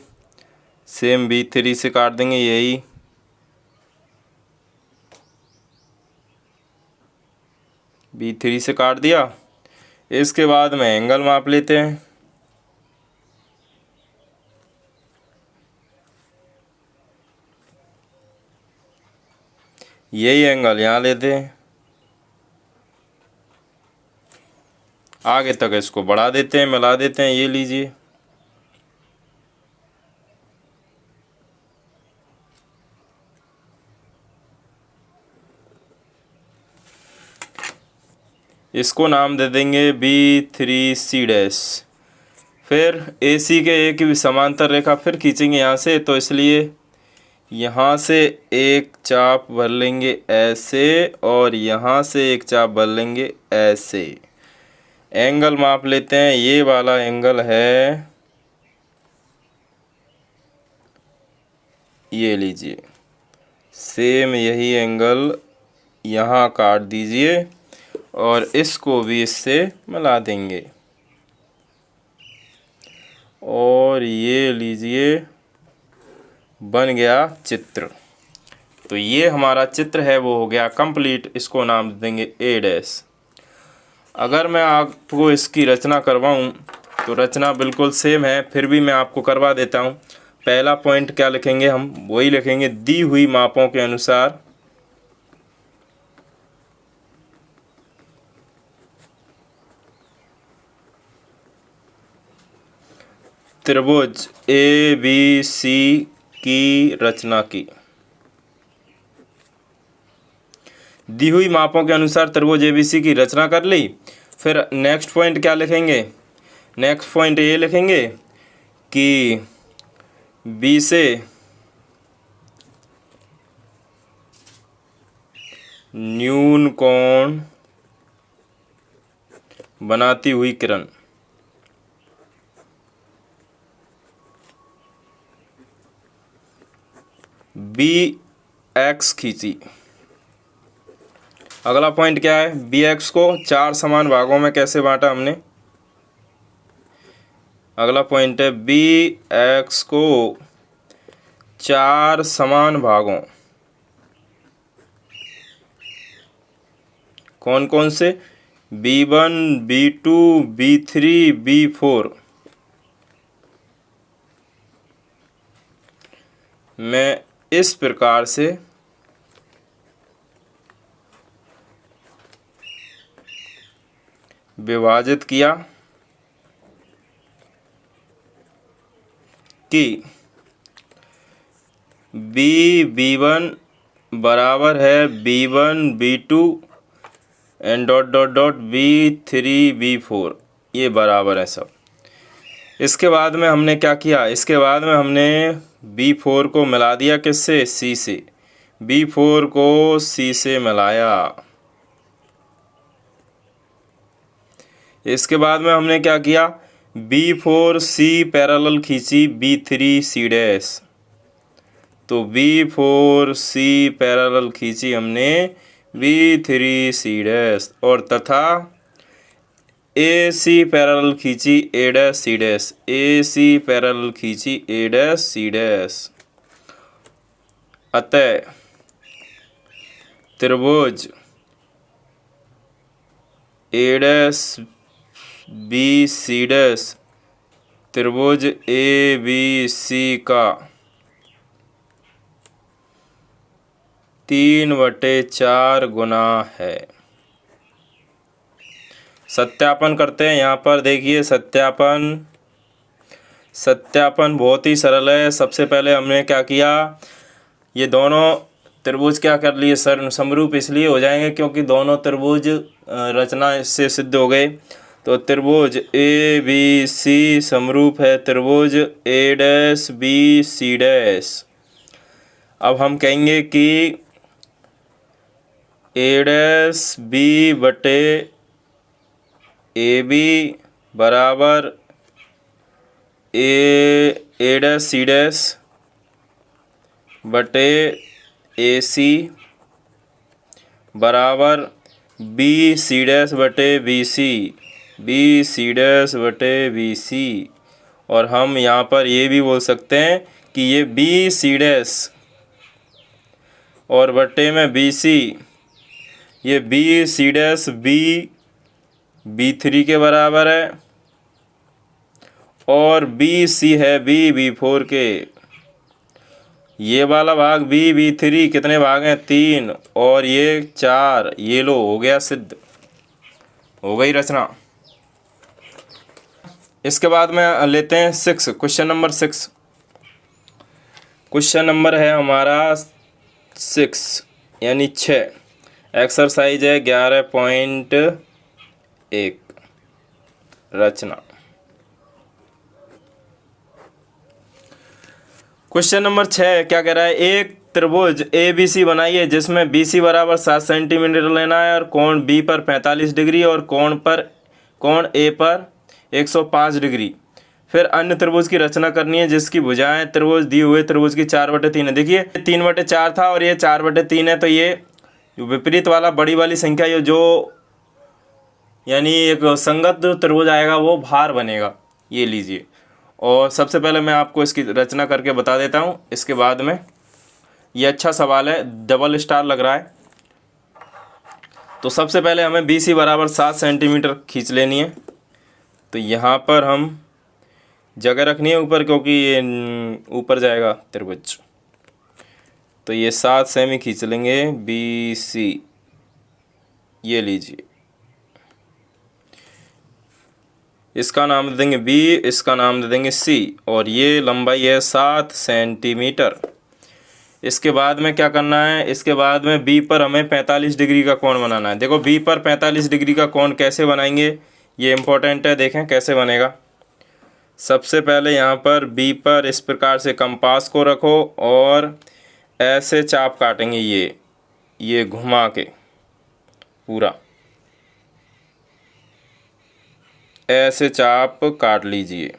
सेम B3 से काट देंगे, यही B3 से काट दिया। इसके बाद में एंगल माप लेते हैं। यही एंगल यहाँ लेते हैं, आगे तक इसको बढ़ा देते हैं, मिला देते हैं। ये लीजिए, इसको नाम दे देंगे B3C डैश। फिर AC के एक भी समांतर रेखा फिर खींचेंगे यहाँ से, तो इसलिए यहाँ से एक चाप भर लेंगे ऐसे और यहाँ से एक चाप भर लेंगे ऐसे। एंगल माप लेते हैं, ये वाला एंगल है, ये लीजिए, सेम यही एंगल यहाँ काट दीजिए और इसको भी इससे मिला देंगे और ये लीजिए बन गया चित्र। तो ये हमारा चित्र है वो हो गया कंप्लीट, इसको नाम देंगे A'। अगर मैं आपको इसकी रचना करवाऊँ तो रचना बिल्कुल सेम है, फिर भी मैं आपको करवा देता हूँ। पहला पॉइंट क्या लिखेंगे, हम वही लिखेंगे, दी हुई मापों के अनुसार त्रिभुज ABC की रचना की। दी हुई मापों के अनुसार त्रिभुज ABC की रचना कर ली। फिर नेक्स्ट पॉइंट क्या लिखेंगे, नेक्स्ट पॉइंट ये लिखेंगे कि B से न्यून कोण बनाती हुई किरण BX खींची। अगला पॉइंट क्या है, BX को 4 समान भागों में कैसे बांटा हमने। अगला पॉइंट है BX को 4 समान भागों, कौन कौन से, B1 B2 B3 B4 में इस प्रकार से विभाजित किया कि B1 बराबर है B1 B2 and dot dot dot B3 B4, ये बराबर है सब। इसके बाद में हमने क्या किया, इसके बाद में हमने B4 को मिला दिया किससे, C से। B4 को C से मिलाया। इसके बाद में हमने क्या किया, B4C पैरेलल खींची B3C'। तो B4C पैरेलल खींची हमने B3C' और तथा AC पैरेलल खींची A', AC पैरेलल खींची A'। अतः त्रिभुज A'BC' त्रिभुज ABC का 3/4 गुना है। सत्यापन करते हैं। यहाँ पर देखिए सत्यापन बहुत ही सरल है। सबसे पहले हमने क्या किया, ये दोनों त्रिभुज क्या कर लिए, समरूप इसलिए हो जाएंगे क्योंकि दोनों त्रिभुज रचना इससे सिद्ध हो गए। तो त्रिभुज ABC समरूप है त्रिभुज A'BC'। अब हम कहेंगे कि A'B बटे AB बराबर A'C' बटे AC बराबर BC' बटे BC' बटे BC। और हम यहाँ पर ये भी बोल सकते हैं कि ये BC' और बटे में BC, ये BC' B3 के बराबर है और BC है B4 के। ये वाला भाग B3 कितने भाग हैं, 3 और ये 4। ये लो हो गया सिद्ध, हो गई रचना। इसके बाद में लेते हैं 6, क्वेश्चन नंबर 6। क्वेश्चन नंबर है हमारा 6 यानी 6। एक्सरसाइज है 11.1 रचना। क्वेश्चन नंबर 6 क्या कह रहा है, एक त्रिभुज ए बी सी बनाइए जिसमें बी सी बराबर 7 सेंटीमीटर लेना है और कोण बी पर 45 डिग्री और कोण ए पर 105 डिग्री। फिर अन्य त्रिभुज की रचना करनी है जिसकी भुजाएं त्रिभुज दिए हुए त्रिभुज की 4/3 है। देखिए 3/4 था और ये 4/3 है, तो ये जो विपरीत वाला बड़ी वाली संख्या ये जो यानी एक संगत जो त्रिभुज आएगा वो भार बनेगा, ये लीजिए। और सबसे पहले मैं आपको इसकी रचना करके बता देता हूँ, इसके बाद में ये अच्छा सवाल है, डबल स्टार लग रहा है। तो सबसे पहले हमें बी सी बराबर 7 सेंटीमीटर खींच लेनी है। तो यहाँ पर हम जगह रखनी है ऊपर, क्योंकि ये ऊपर जाएगा त्रिभुज। तो ये 7 सेमी खींच लेंगे बी सी, ये लीजिए। इसका नाम दे देंगे बी, इसका नाम दे देंगे सी, और ये लंबाई है 7 सेंटीमीटर। इसके बाद में क्या करना है, इसके बाद में बी पर हमें 45 डिग्री का कोण बनाना है। देखो बी पर 45 डिग्री का कोण कैसे बनाएंगे, ये इम्पोर्टेंट है, देखें कैसे बनेगा। सबसे पहले यहाँ पर बी पर इस प्रकार से कंपास को रखो और ऐसे चाप काटेंगे, ये घुमा के पूरा ऐसे चाप काट लीजिए।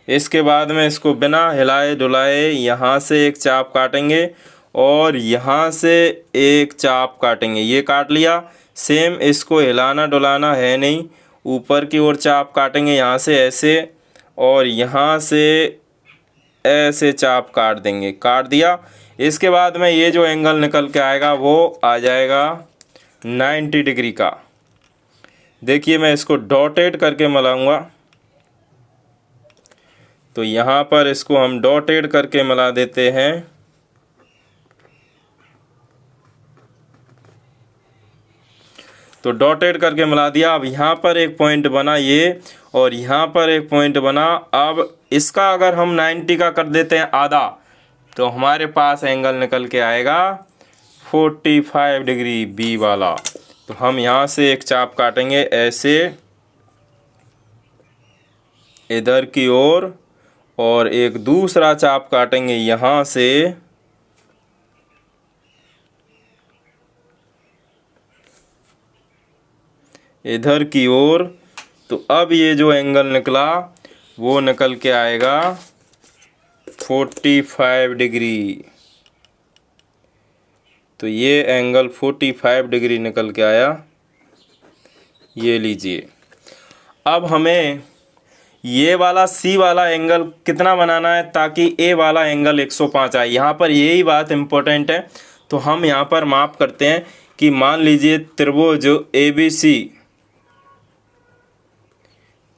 इसके बाद में इसको बिना हिलाए डुलाए यहाँ से एक चाप काटेंगे और यहाँ से एक चाप काटेंगे, ये काट लिया। सेम इसको हिलाना डुलाना है नहीं, ऊपर की ओर चाप काटेंगे यहाँ से ऐसे, और यहाँ से ऐसे चाप काट देंगे, काट दिया। इसके बाद में ये जो एंगल निकल के आएगा वो आ जाएगा 90 डिग्री का। देखिए मैं इसको डॉटेड करके मिलाऊंगा, तो यहाँ पर इसको हम डॉटेड करके मिला देते हैं। तो डॉटेड करके मिला दिया। अब यहाँ पर एक पॉइंट बना ये, और यहाँ पर एक पॉइंट बना। अब इसका अगर हम 90 का कर देते हैं आधा, तो हमारे पास एंगल निकल के आएगा 45 डिग्री बी वाला। तो हम यहाँ से एक चाप काटेंगे ऐसे इधर की ओर, और एक दूसरा चाप काटेंगे यहाँ से इधर की ओर। तो अब ये जो एंगल निकला वो निकल के आएगा 45 डिग्री। तो ये एंगल 45 डिग्री निकल के आया, ये लीजिए। अब हमें ये वाला सी वाला एंगल कितना बनाना है ताकि ए वाला एंगल 105 आए। यहाँ पर यही बात इम्पोर्टेंट है। तो हम यहाँ पर माप करते हैं कि मान लीजिए त्रिभुज ए बी सी,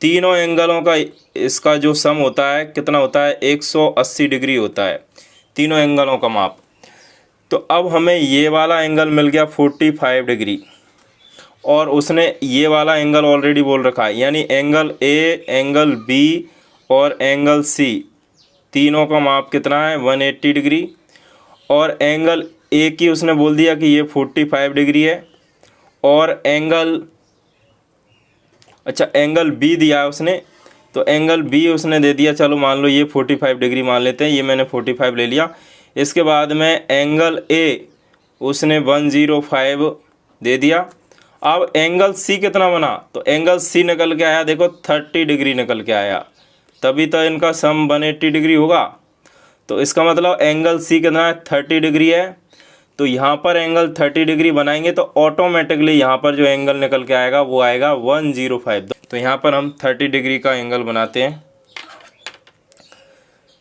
तीनों एंगलों का इसका जो सम होता है कितना होता है, 180 डिग्री होता है, तीनों एंगलों का माप। तो अब हमें ये वाला एंगल मिल गया 45 डिग्री, और उसने ये वाला एंगल ऑलरेडी बोल रखा है, यानी एंगल ए, एंगल बी और एंगल सी, तीनों का माप कितना है 180 डिग्री। और एंगल ए की उसने बोल दिया कि ये 45 डिग्री है, और एंगल एंगल बी दिया है उसने, तो एंगल बी उसने दे दिया, चलो मान लो ये 45 डिग्री मान लेते हैं, ये मैंने 45 ले लिया। इसके बाद में एंगल ए उसने 105 दे दिया। अब एंगल सी कितना बना, तो एंगल सी निकल के आया, देखो 30 डिग्री निकल के आया, तभी तो इनका सम 180 डिग्री होगा। तो इसका मतलब एंगल सी कितना है 30 डिग्री है। तो यहाँ पर एंगल 30 डिग्री बनाएंगे तो ऑटोमेटिकली यहाँ पर जो एंगल निकल के आएगा वो आएगा 105। तो यहाँ पर हम 30 डिग्री का एंगल बनाते हैं,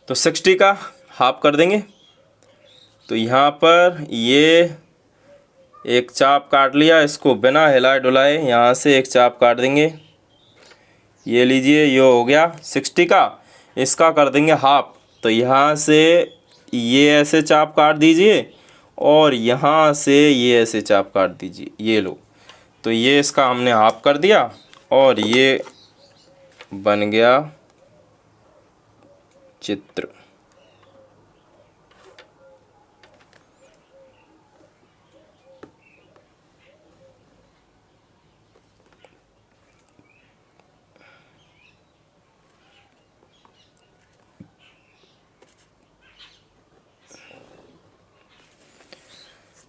तो 60 का हाफ कर देंगे। तो यहाँ पर ये एक चाप काट लिया, इसको बिना हिलाए डुलाए यहाँ से एक चाप काट देंगे, ये लीजिए, ये हो गया 60 का। इसका कर देंगे हाफ, तो यहाँ से ये ऐसे चाप काट दीजिए और यहाँ से ये ऐसे चाप काट दीजिए, ये लो। तो ये इसका हमने हाफ कर दिया और ये बन गया चित्र।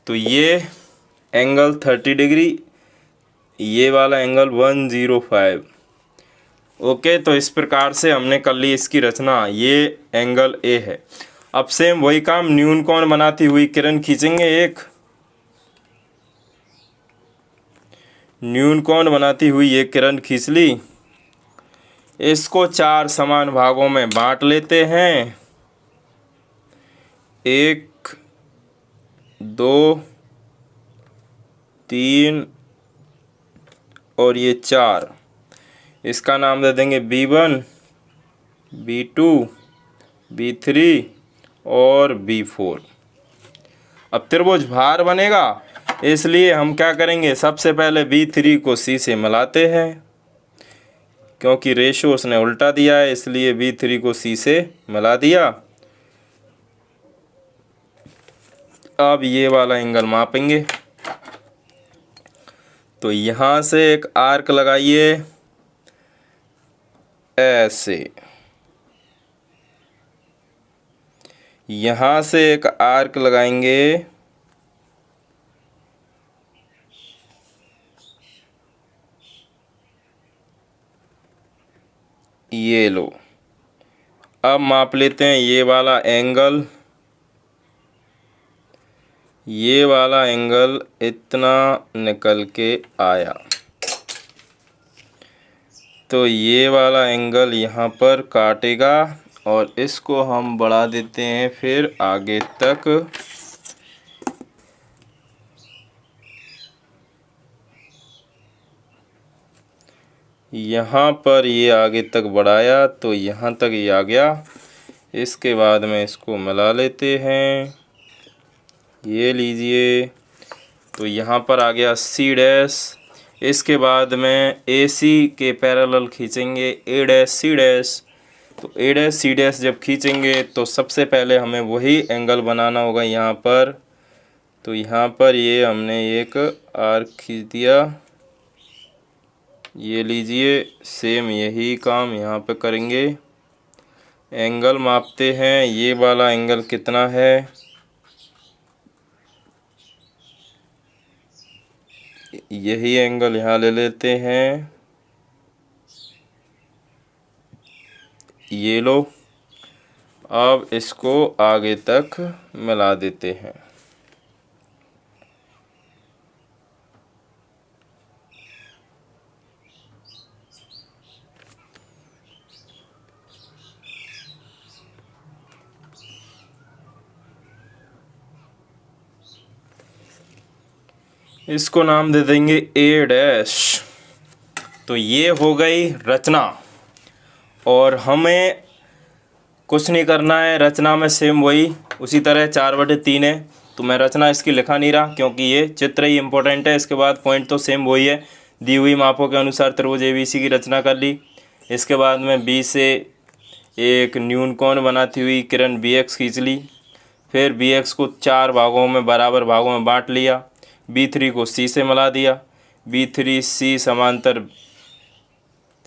तो ये एंगल 30 डिग्री, ये वाला एंगल 105। ओके, तो इस प्रकार से हमने कर ली इसकी रचना। ये एंगल ए है। अब सेम वही काम न्यून कोण बनाती हुई किरण खींचेंगे। एक न्यून कोण बनाती हुई एक किरण खींच ली। इसको 4 समान भागों में बांट लेते हैं। 1 2 3 और ये 4। इसका नाम दे देंगे B1, B2, B3 और B4। अब त्रिभुज भार बनेगा, इसलिए हम क्या करेंगे, सबसे पहले B3 को C से मिलाते हैं। क्योंकि रेशो उसने उल्टा दिया है, इसलिए B3 को C से मिला दिया। अब ये वाला एंगल मापेंगे। तो यहाँ से एक आर्क लगाइए ऐसे, यहाँ से एक आर्क लगाएंगे ये लो। अब माप लेते हैं ये वाला एंगल। ये वाला एंगल इतना निकल के आया, तो ये वाला एंगल यहाँ पर काटेगा और इसको हम बढ़ा देते हैं फिर आगे तक। यहाँ पर ये आगे तक बढ़ाया तो यहाँ तक ये आ गया। इसके बाद में इसको मिला लेते हैं, ये लीजिए। तो यहाँ पर आ गया C'। इसके बाद में AC के पैरेलल खींचेंगे A', तो A', C' जब खींचेंगे तो सबसे पहले हमें वही एंगल बनाना होगा यहाँ पर। तो यहाँ पर ये हमने एक आर्क खींच दिया, ये लीजिए। सेम यही काम यहाँ पे करेंगे। एंगल मापते हैं, ये वाला एंगल कितना है, यही एंगल यहाँ ले लेते हैं, ये लो। अब इसको आगे तक मिला देते हैं। इसको नाम दे देंगे A'। तो ये हो गई रचना, और हमें कुछ नहीं करना है। रचना में सेम वही उसी तरह 4/3 है, तो मैं रचना इसकी लिखा नहीं रहा क्योंकि ये चित्र ही इम्पोर्टेंट है। इसके बाद पॉइंट तो सेम वही है। दी हुई मापों के अनुसार त्रिभुज ABC की रचना कर ली। इसके बाद में B से एक न्यून कोण बनाती हुई किरण BX खींच ली। फिर BX को 4 भागों में बराबर भागों में बांट लिया। B3 को C से मिला दिया। B3 C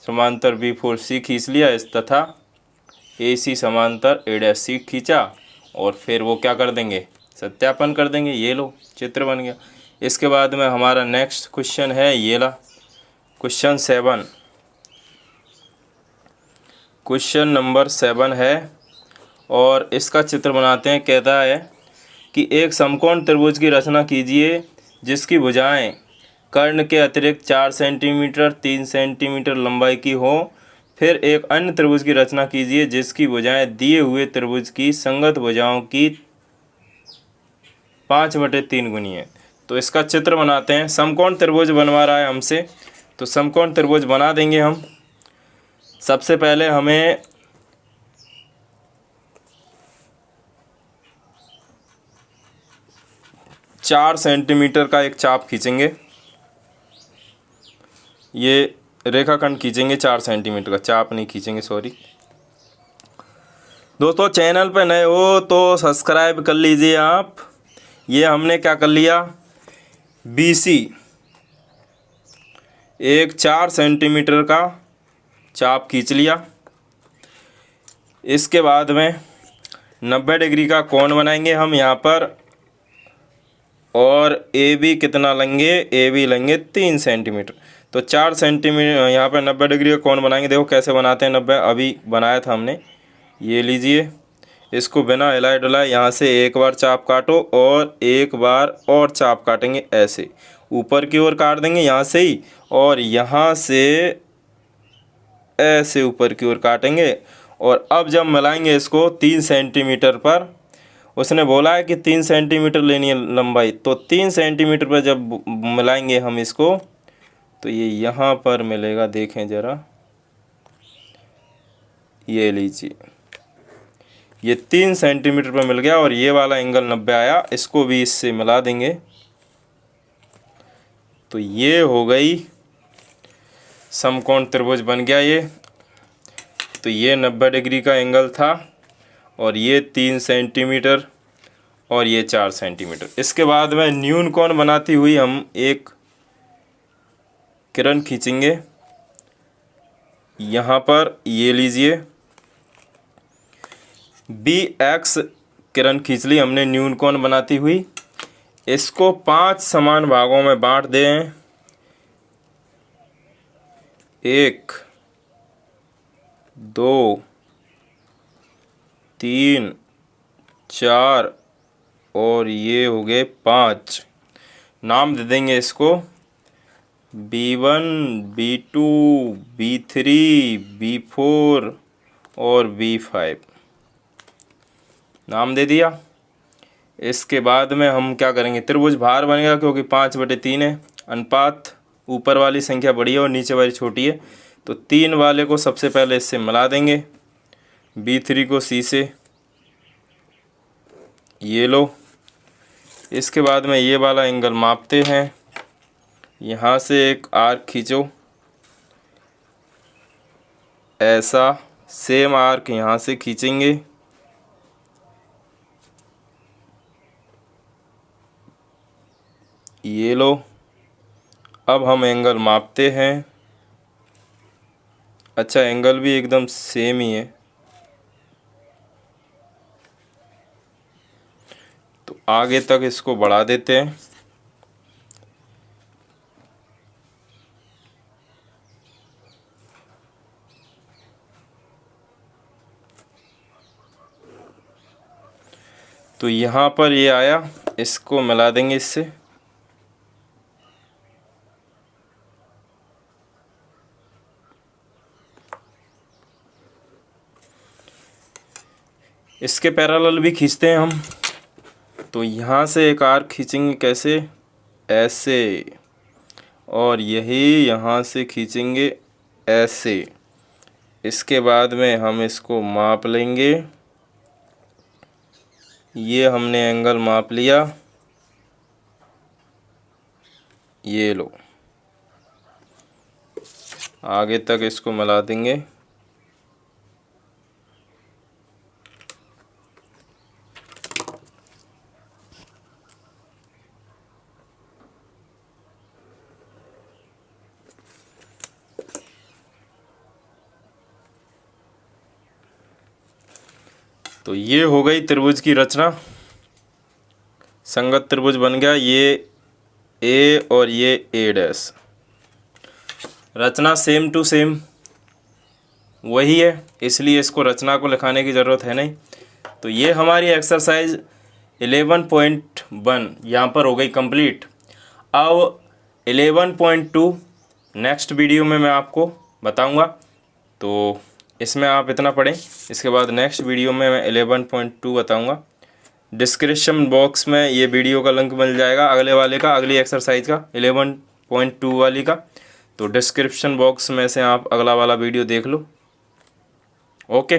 समांतर B4 C खींच लिया इस, तथा AC समांतर A', खींचा। और फिर वो क्या कर देंगे, सत्यापन कर देंगे। ये लो, चित्र बन गया। इसके बाद में हमारा नेक्स्ट क्वेश्चन है ये ला, क्वेश्चन 7। क्वेश्चन नंबर 7 है और इसका चित्र बनाते हैं। कहता है कि एक समकोण त्रिभुज की रचना कीजिए जिसकी भुजाएं कर्ण के अतिरिक्त 4 सेंटीमीटर 3 सेंटीमीटर लंबाई की हो। फिर एक अन्य त्रिभुज की रचना कीजिए जिसकी भुजाएं दिए हुए त्रिभुज की संगत भुजाओं की 5/3 गुनी है। तो इसका चित्र बनाते हैं। समकोण त्रिभुज बनवा रहा है हमसे, तो समकोण त्रिभुज बना देंगे हम। सबसे पहले हमें चार सेंटीमीटर का एक चाप खींचेंगे, ये रेखाखंड खींचेंगे। 4 सेंटीमीटर का चाप नहीं खींचेंगे, सॉरी दोस्तों। चैनल पे नए हो तो सब्सक्राइब कर लीजिए आप। ये हमने क्या कर लिया, BC एक 4 सेंटीमीटर का चाप खींच लिया। इसके बाद में 90 डिग्री का कोण बनाएंगे हम यहाँ पर। और ए बी कितना लेंगे, ए बी लेंगे 3 सेंटीमीटर। तो 4 सेंटीमीटर यहाँ पे 90 डिग्री का कोण बनाएंगे। देखो कैसे बनाते हैं 90, अभी बनाया था हमने। ये लीजिए, इसको बिना हिलाए डुलाए यहाँ से एक बार चाप काटो और एक बार और चाप काटेंगे, ऐसे ऊपर की ओर काट देंगे यहाँ से ही, और यहाँ से ऐसे ऊपर की ओर काटेंगे। और अब जब मिलाएंगे इसको 3 सेंटीमीटर पर, उसने बोला है कि 3 सेंटीमीटर लेनी है लंबाई, तो 3 सेंटीमीटर पर जब मिलाएंगे हम इसको तो ये यहाँ पर मिलेगा। देखें ज़रा, ये लीजिए, ये 3 सेंटीमीटर पर मिल गया और ये वाला एंगल 90 आया। इसको भी इससे मिला देंगे तो ये हो गई समकोण त्रिभुज बन गया ये। तो ये 90 डिग्री का एंगल था और ये 3 सेंटीमीटर और ये 4 सेंटीमीटर। इसके बाद में न्यून कोण बनाती हुई हम एक किरण खींचेंगे यहाँ पर। ये लीजिए, बी एक्स किरण खींच ली हमने न्यून कोण बनाती हुई। इसको 5 समान भागों में बांट दें, 1 2 3 4 और ये हो गए 5। नाम दे देंगे इसको B1 B2 B3 B4 और B5, नाम दे दिया। इसके बाद में हम क्या करेंगे, त्रिभुज भार बनेगा क्योंकि 5/3 है। अनुपात ऊपर वाली संख्या बड़ी है और नीचे वाली छोटी है, तो 3 वाले को सबसे पहले इससे मिला देंगे, B3 को C से, ये लो। इसके बाद में ये वाला एंगल मापते हैं, यहाँ से एक आर्क खींचो, ऐसा सेम आर्क यहाँ से खींचेंगे, ये लो। अब हम एंगल मापते हैं। अच्छा, एंगल भी एकदम सेम ही है, तो आगे तक इसको बढ़ा देते हैं। तो यहाँ पर ये आया, इसको मिला देंगे इससे। इसके पैरेलल भी खींचते हैं हम। तो यहाँ से एक आर्क खींचेंगे, कैसे, ऐसे, और यही यहाँ से खींचेंगे ऐसे। इसके बाद में हम इसको माप लेंगे। ये हमने एंगल माप लिया, ये लो। आगे तक इसको मिला देंगे। तो ये हो गई त्रिभुज की रचना, संगत त्रिभुज बन गया। ये ए और ये ए डैश, रचना सेम टू सेम वही है, इसलिए इसको रचना को लिखाने की ज़रूरत है नहीं। तो ये हमारी एक्सरसाइज 11.1 यहाँ पर हो गई कंप्लीट। अब 11.2 नेक्स्ट वीडियो में मैं आपको बताऊंगा, तो इसमें आप इतना पढ़ें। इसके बाद नेक्स्ट वीडियो में मैं 11.2 बताऊंगा। डिस्क्रिप्शन बॉक्स में ये वीडियो का लिंक मिल जाएगा अगले वाले का, अगली एक्सरसाइज का 11.2 वाली का। तो डिस्क्रिप्शन बॉक्स में से आप अगला वाला वीडियो देख लो। ओके।